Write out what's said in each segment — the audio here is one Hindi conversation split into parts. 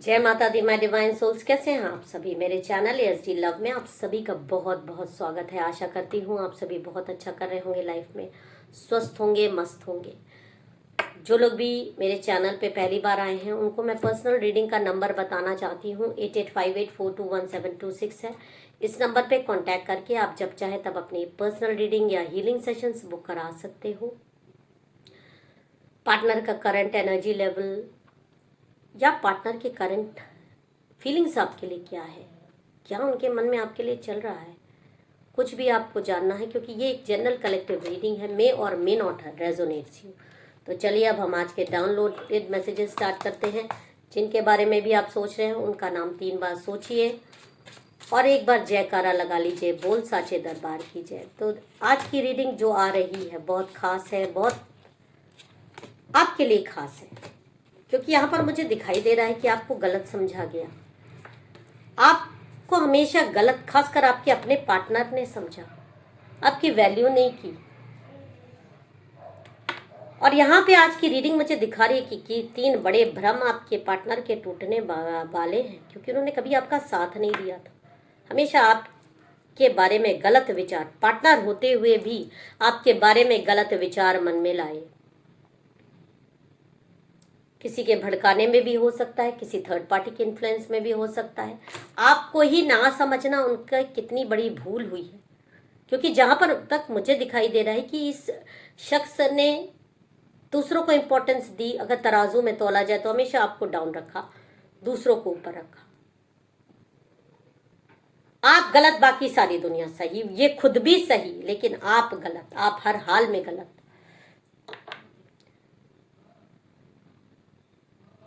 जय माता दी माय डिवाइन सोल्स। कैसे हैं आप सभी? मेरे चैनल एसडी लव में आप सभी का बहुत बहुत स्वागत है। आशा करती हूँ आप सभी बहुत अच्छा कर रहे होंगे, लाइफ में स्वस्थ होंगे, मस्त होंगे। जो लोग भी मेरे चैनल पे पहली बार आए हैं उनको मैं पर्सनल रीडिंग का नंबर बताना चाहती हूँ। 8858421726 है। इस नंबर पे कांटेक्ट करके आप जब चाहे तब अपनी पर्सनल रीडिंग या हीलिंग सेशंस बुक करा सकते हो। पार्टनर का करंट एनर्जी लेवल या पार्टनर के करंट फीलिंग्स आपके लिए क्या है, क्या उनके मन में आपके लिए चल रहा है, कुछ भी आपको जानना है, क्योंकि ये एक जनरल कलेक्टिव रीडिंग है। मे और मे नॉट रेजोनेट्स यू। तो चलिए अब हम आज के डाउनलोडेड मैसेजेस स्टार्ट करते हैं। जिनके बारे में भी आप सोच रहे हैं उनका नाम 3 बार सोचिए और एक बार जयकारा लगा लीजिए, बोल साचे दरबार की जय। तो आज की रीडिंग जो आ रही है बहुत खास है, बहुत आपके लिए खास है, क्योंकि यहाँ पर मुझे दिखाई दे रहा है कि आपको गलत समझा गया। आपको हमेशा गलत, खासकर आपके अपने पार्टनर ने समझा, आपकी वैल्यू नहीं की। और यहाँ पे आज की रीडिंग मुझे दिखा रही है कि 3 बड़े भ्रम आपके पार्टनर के टूटने वाले हैं, क्योंकि उन्होंने कभी आपका साथ नहीं दिया था। हमेशा आपके बारे में गलत विचार, पार्टनर होते हुए भी आपके बारे में गलत विचार मन में लाए। किसी के भड़काने में भी हो सकता है, किसी थर्ड पार्टी के इन्फ्लुएंस में भी हो सकता है। आपको ही ना समझना उनका कितनी बड़ी भूल हुई है, क्योंकि जहां पर तक मुझे दिखाई दे रहा है कि इस शख्स ने दूसरों को इंपॉर्टेंस दी। अगर तराजू में तोला जाए तो हमेशा आपको डाउन रखा, दूसरों को ऊपर रखा। आप गलत, बाकी सारी दुनिया सही, ये खुद भी सही, लेकिन आप गलत, आप हर हाल में गलत।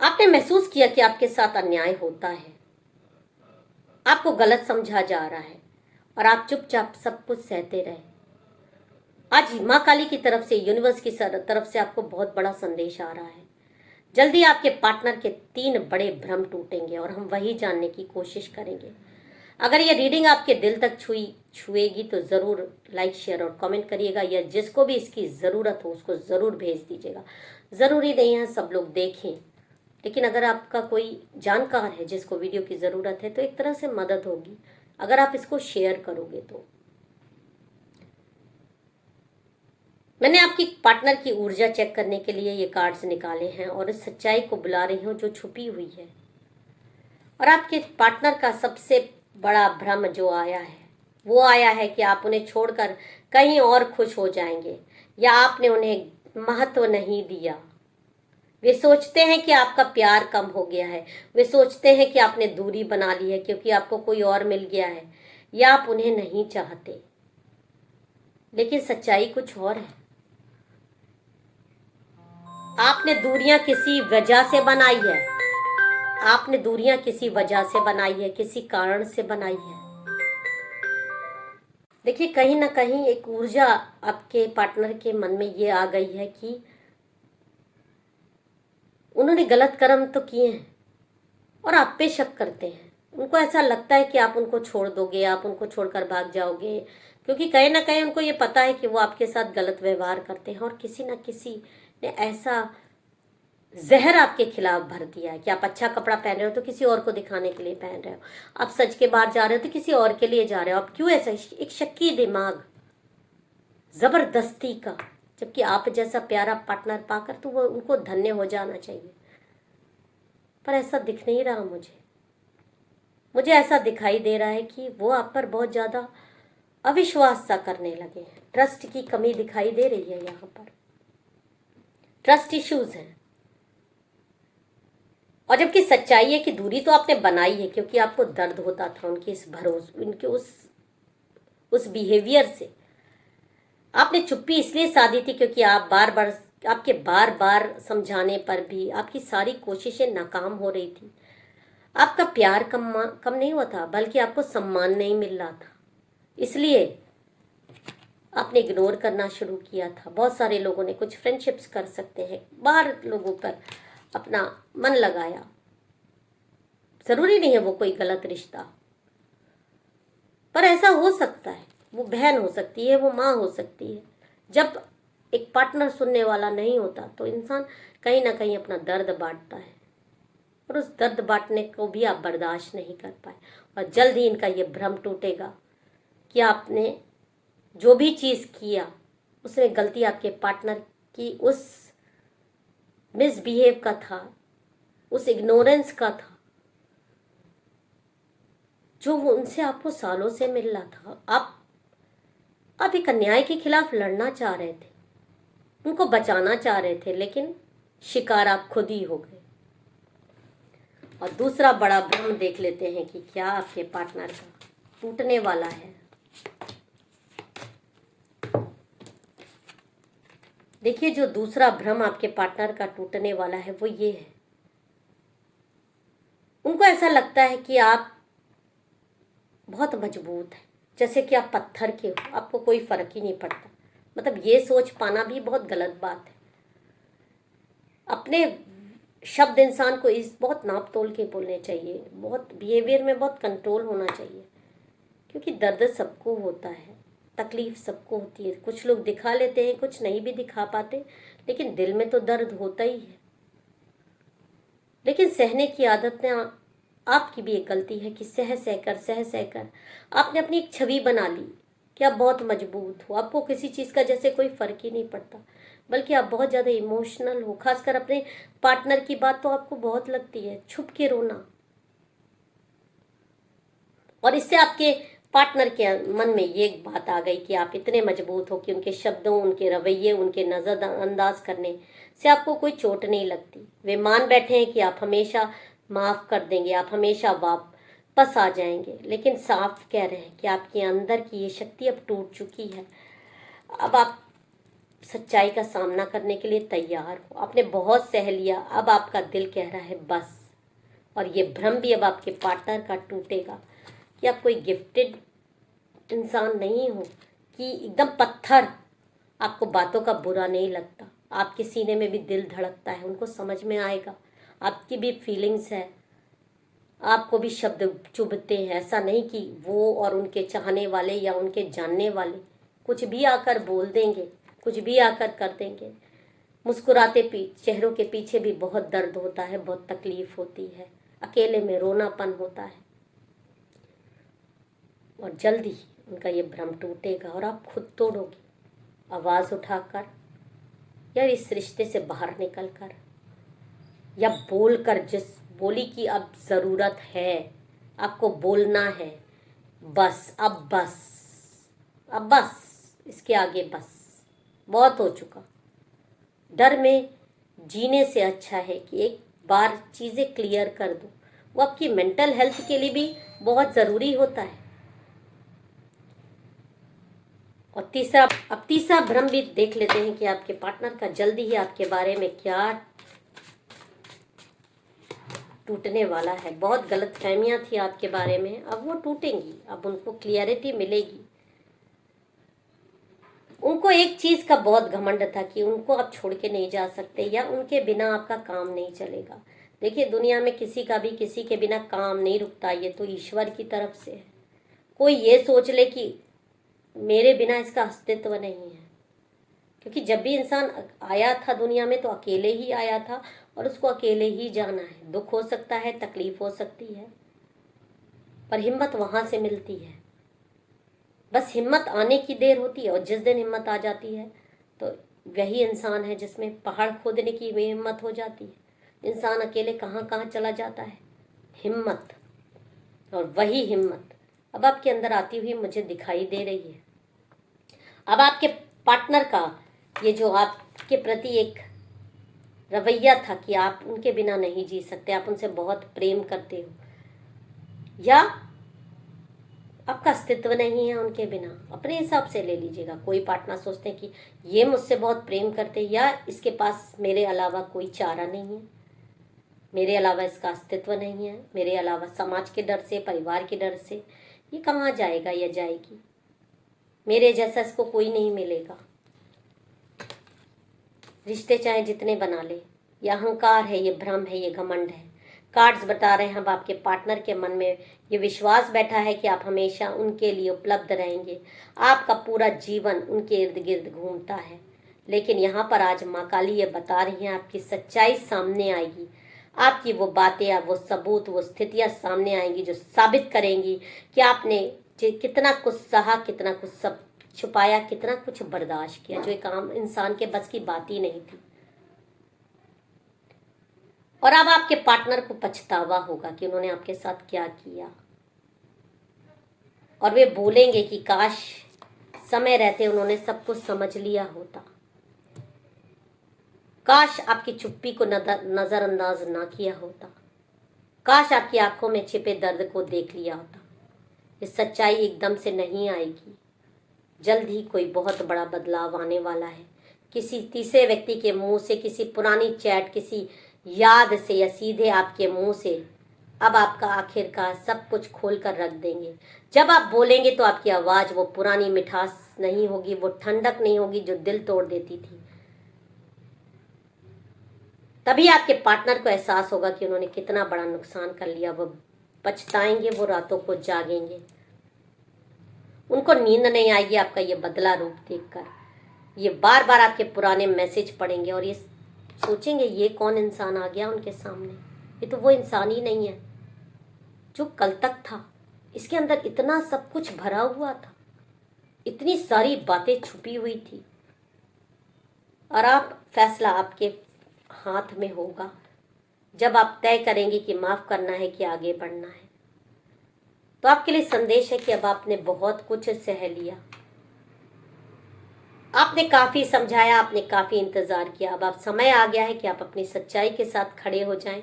आपने महसूस किया कि आपके साथ अन्याय होता है, आपको गलत समझा जा रहा है और आप चुपचाप सब कुछ सहते रहे। आज माँ काली की तरफ से, यूनिवर्स की तरफ से आपको बहुत बड़ा संदेश आ रहा है। जल्दी आपके पार्टनर के 3 बड़े भ्रम टूटेंगे और हम वही जानने की कोशिश करेंगे। अगर ये रीडिंग आपके दिल तक छुएगी तो ज़रूर लाइक, शेयर और कमेंट करिएगा, या जिसको भी इसकी ज़रूरत हो उसको ज़रूर भेज दीजिएगा। ज़रूरी नहीं है सब लोग देखें, लेकिन अगर आपका कोई जानकार है जिसको वीडियो की ज़रूरत है तो एक तरह से मदद होगी अगर आप इसको शेयर करोगे तो। मैंने आपकी पार्टनर की ऊर्जा चेक करने के लिए ये कार्ड्स निकाले हैं और इस सच्चाई को बुला रही हूँ जो छुपी हुई है। और आपके पार्टनर का सबसे बड़ा भ्रम जो आया है वो आया है कि आप उन्हें छोड़कर कहीं और खुश हो जाएंगे, या आपने उन्हें महत्व नहीं दिया। वे सोचते हैं कि आपका प्यार कम हो गया है, वे सोचते हैं कि आपने दूरी बना ली है क्योंकि आपको कोई और मिल गया है, या आप उन्हें नहीं चाहते। लेकिन सच्चाई कुछ और है। आपने दूरियां किसी वजह से बनाई है, आपने दूरियां किसी वजह से बनाई है, किसी कारण से बनाई है। देखिए, कहीं ना कहीं एक ऊर्जा आपके पार्टनर के मन में ये आ गई है कि उन्होंने गलत कर्म तो किए हैं और आप पे शक करते हैं। उनको ऐसा लगता है कि आप उनको छोड़ दोगे, आप उनको छोड़कर भाग जाओगे, क्योंकि कहीं ना कहीं उनको ये पता है कि वो आपके साथ गलत व्यवहार करते हैं और किसी न किसी ने ऐसा जहर आपके खिलाफ भर दिया है कि आप अच्छा कपड़ा पहन रहे हो तो किसी और को दिखाने के लिए पहन रहे हो, आप सच के बाहर जा रहे हो तो किसी और के लिए जा रहे हो। आप क्यों ऐसा, एक शक्की दिमाग, जबरदस्ती का, जबकि आप जैसा प्यारा पार्टनर पाकर तो वो उनको धन्य हो जाना चाहिए। पर ऐसा दिख नहीं रहा मुझे ऐसा दिखाई दे रहा है कि वो आप पर बहुत ज़्यादा अविश्वास सा करने लगे हैं। ट्रस्ट की कमी दिखाई दे रही है, यहाँ पर ट्रस्ट इश्यूज हैं। और जबकि सच्चाई है कि दूरी तो आपने बनाई है क्योंकि आपको दर्द होता था उनके इस भरोसे, उनके उस बिहेवियर से। आपने चुप्पी इसलिए साधी थी क्योंकि आपके बार बार समझाने पर भी आपकी सारी कोशिशें नाकाम हो रही थी। आपका प्यार कम नहीं हुआ था, बल्कि आपको सम्मान नहीं मिल रहा था, इसलिए आपने इग्नोर करना शुरू किया था। बहुत सारे लोगों ने, कुछ फ्रेंडशिप्स कर सकते हैं, बाहर लोगों पर अपना मन लगाया। जरूरी नहीं है वो कोई गलत रिश्ता, पर ऐसा हो सकता है। वो बहन हो सकती है, वो माँ हो सकती है। जब एक पार्टनर सुनने वाला नहीं होता तो इंसान कहीं ना कहीं अपना दर्द बांटता है। और उस दर्द बांटने को भी आप बर्दाश्त नहीं कर पाए। और जल्द ही इनका ये भ्रम टूटेगा कि आपने जो भी चीज़ किया उसमें गलती आपके पार्टनर की उस मिसबिहेव का था, उस इग्नोरेंस का था, जो वो उनसे आपको सालों से मिल रहा था। आप एक अन्याय के खिलाफ लड़ना चाह रहे थे, उनको बचाना चाह रहे थे, लेकिन शिकार आप खुद ही हो गए। और दूसरा बड़ा भ्रम देख लेते हैं कि क्या आपके पार्टनर का टूटने वाला है। देखिए, जो दूसरा भ्रम आपके पार्टनर का टूटने वाला है वो ये है, उनको ऐसा लगता है कि आप बहुत मजबूत हैं, जैसे कि आप पत्थर के हो, आपको कोई फर्क ही नहीं पड़ता। मतलब ये सोच पाना भी बहुत गलत बात है। अपने शब्द इंसान को इस बहुत नाप तोल के बोलने चाहिए, बहुत बिहेवियर में बहुत कंट्रोल होना चाहिए, क्योंकि दर्द सबको होता है, तकलीफ सबको होती है। कुछ लोग दिखा लेते हैं, कुछ नहीं भी दिखा पाते, लेकिन दिल में तो दर्द होता ही है। लेकिन सहने की आदत ने आपकी भी एक गलती है कि सह सहकर आपने अपनी एक छवि बना ली कि आप बहुत मजबूत हो, आपको किसी चीज़ का जैसे कोई फर्क ही नहीं पड़ता, बल्कि आप बहुत ज़्यादा इमोशनल हो। खासकर अपने पार्टनर की बात तो आपको बहुत लगती है, छुप के रोना। और इससे आपके पार्टनर के मन में ये एक बात आ गई कि आप इतने मजबूत हो कि उनके शब्दों, उनके रवैये, उनके नज़रअंदाज करने से आपको कोई चोट नहीं लगती। वे मान बैठे हैं कि आप हमेशा माफ़ कर देंगे, आप हमेशा वापस आ जाएंगे, लेकिन साफ कह रहे हैं कि आपके अंदर की ये शक्ति अब टूट चुकी है। अब आप सच्चाई का सामना करने के लिए तैयार हो। आपने बहुत सह लिया, अब आपका दिल कह रहा है बस। और ये भ्रम भी अब आपके पार्टनर का टूटेगा कि आप कोई गिफ्टेड इंसान नहीं हो, कि एकदम पत्थर, आपको बातों का बुरा नहीं लगता, आपके सीने में भी दिल धड़कता है, उनको समझ में आएगा, आपकी भी फीलिंग्स है, आपको भी शब्द चुभते हैं। ऐसा नहीं कि वो और उनके चाहने वाले या उनके जानने वाले कुछ भी आकर बोल देंगे, कुछ भी आकर कर देंगे। मुस्कुराते चेहरों के पीछे भी बहुत दर्द होता है, बहुत तकलीफ होती है, अकेले में रोनापन होता है। और जल्दी उनका ये भ्रम टूटेगा और आप खुद तोड़ोगे, आवाज़ उठाकर या इस रिश्ते से बाहर निकलकर, या बोलकर, जिस बोली की अब ज़रूरत है, आपको बोलना है बस, अब बस, इसके आगे बस बहुत हो चुका। डर में जीने से अच्छा है कि एक बार चीज़ें क्लियर कर दो। वो आपकी मेंटल हेल्थ के लिए भी बहुत ज़रूरी होता है। और तीसरा भ्रम भी देख लेते हैं कि आपके पार्टनर का जल्दी ही आपके बारे में क्या टूटने वाला है। बहुत गलतफहमियां थी आपके बारे में, अब वो टूटेंगी, अब उनको क्लियरिटी मिलेगी। उनको एक चीज़ का बहुत घमंड था कि उनको आप छोड़ के नहीं जा सकते, या उनके बिना आपका काम नहीं चलेगा। देखिए, दुनिया में किसी का भी किसी के बिना काम नहीं रुकता, ये तो ईश्वर की तरफ से है। कोई ये सोच ले कि मेरे बिना इसका अस्तित्व नहीं है, क्योंकि जब भी इंसान आया था दुनिया में तो अकेले ही आया था और उसको अकेले ही जाना है। दुख हो सकता है, तकलीफ हो सकती है, पर हिम्मत वहाँ से मिलती है। बस हिम्मत आने की देर होती है, और जिस दिन हिम्मत आ जाती है तो वही इंसान है जिसमें पहाड़ खोदने की भी हिम्मत हो जाती है। इंसान अकेले कहाँ कहाँ चला जाता है, हिम्मत। और वही हिम्मत अब आपके अंदर आती हुई मुझे दिखाई दे रही है। अब आपके पार्टनर का ये जो आपके प्रति एक रवैया था कि आप उनके बिना नहीं जी सकते, आप उनसे बहुत प्रेम करते हो, या आपका अस्तित्व नहीं है उनके बिना, अपने हिसाब से ले लीजिएगा। कोई पार्टनर सोचते हैं कि ये मुझसे बहुत प्रेम करते, या इसके पास मेरे अलावा कोई चारा नहीं है, मेरे अलावा इसका अस्तित्व नहीं है, मेरे अलावा समाज के डर से, परिवार के डर से ये कहाँ जाएगा या जाएगी, मेरे जैसा इसको कोई नहीं मिलेगा। रिश्ते चाहे जितने बना ले, ये अहंकार है, ये भ्रम है, ये घमंड है। कार्ड्स बता रहे हैं अब आपके पार्टनर के मन में ये विश्वास बैठा है कि आप हमेशा उनके लिए उपलब्ध रहेंगे, आपका पूरा जीवन उनके इर्द गिर्द घूमता है। लेकिन यहाँ पर आज माँ काली ये बता रही हैं, आपकी सच्चाई सामने आएगी। आपकी वो बातें या वो सबूत, वो स्थितियां सामने आएंगी जो साबित करेंगी कि आपने कितना कुछ सहा, कितना कुछ सब छुपाया, कितना कुछ बर्दाश्त किया, जो एक आम इंसान के बस की बात ही नहीं थी। और अब आपके पार्टनर को पछतावा होगा कि उन्होंने आपके साथ क्या किया, और वे बोलेंगे कि काश समय रहते उन्होंने सब कुछ समझ लिया होता, काश आपकी चुप्पी को नजरअंदाज ना किया होता, काश आपकी आंखों में छिपे दर्द को देख लिया होता। ये सच्चाई एकदम से नहीं आएगी, जल्द ही कोई बहुत बड़ा बदलाव आने वाला है। किसी तीसरे व्यक्ति के मुंह से, किसी पुरानी चैट, किसी याद से, या सीधे आपके मुंह से अब आपका आखिरकार सब कुछ खोल कर रख देंगे। जब आप बोलेंगे तो आपकी आवाज वो पुरानी मिठास नहीं होगी, वो ठंडक नहीं होगी जो दिल तोड़ देती थी। तभी आपके पार्टनर को एहसास होगा कि उन्होंने कितना बड़ा नुकसान कर लिया। वो पछताएंगे, वो रातों को जागेंगे, उनको नींद नहीं आएगी आपका ये बदला रूप देखकर। ये बार बार आपके पुराने मैसेज पढ़ेंगे और ये सोचेंगे ये कौन इंसान आ गया उनके सामने, ये तो वो इंसान ही नहीं है जो कल तक था। इसके अंदर इतना सब कुछ भरा हुआ था, इतनी सारी बातें छुपी हुई थी। और आप फैसला आपके हाथ में होगा जब आप तय करेंगे कि माफ करना है कि आगे बढ़ना है। तो आपके लिए संदेश है कि अब आपने बहुत कुछ सह लिया, आपने काफी समझाया, आपने काफी इंतजार किया। अब आप समय आ गया है कि आप अपनी सच्चाई के साथ खड़े हो जाएं।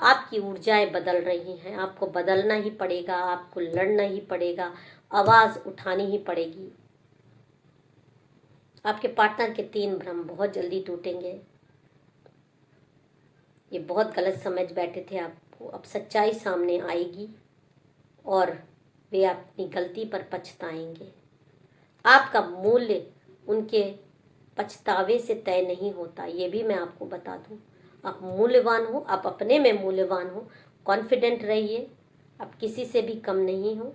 आपकी ऊर्जाएं बदल रही हैं, आपको बदलना ही पड़ेगा, आपको लड़ना ही पड़ेगा, आवाज उठानी ही पड़ेगी। आपके पार्टनर के 3 भ्रम बहुत जल्दी टूटेंगे। ये बहुत गलत समझ बैठे थे आपको, अब सच्चाई सामने आएगी और वे अपनी गलती पर पछताएंगे। आपका मूल्य उनके पछतावे से तय नहीं होता, ये भी मैं आपको बता दूं। आप मूल्यवान हो, आप अपने में मूल्यवान हो। कॉन्फिडेंट रहिए, आप किसी से भी कम नहीं हो।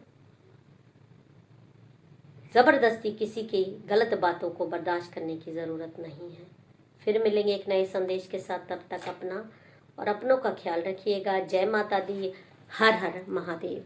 ज़बरदस्ती किसी की गलत बातों को बर्दाश्त करने की ज़रूरत नहीं है। फिर मिलेंगे एक नए संदेश के साथ, तब तक अपना और अपनों का ख्याल रखिएगा। जय माता दी, हर हर महादेव।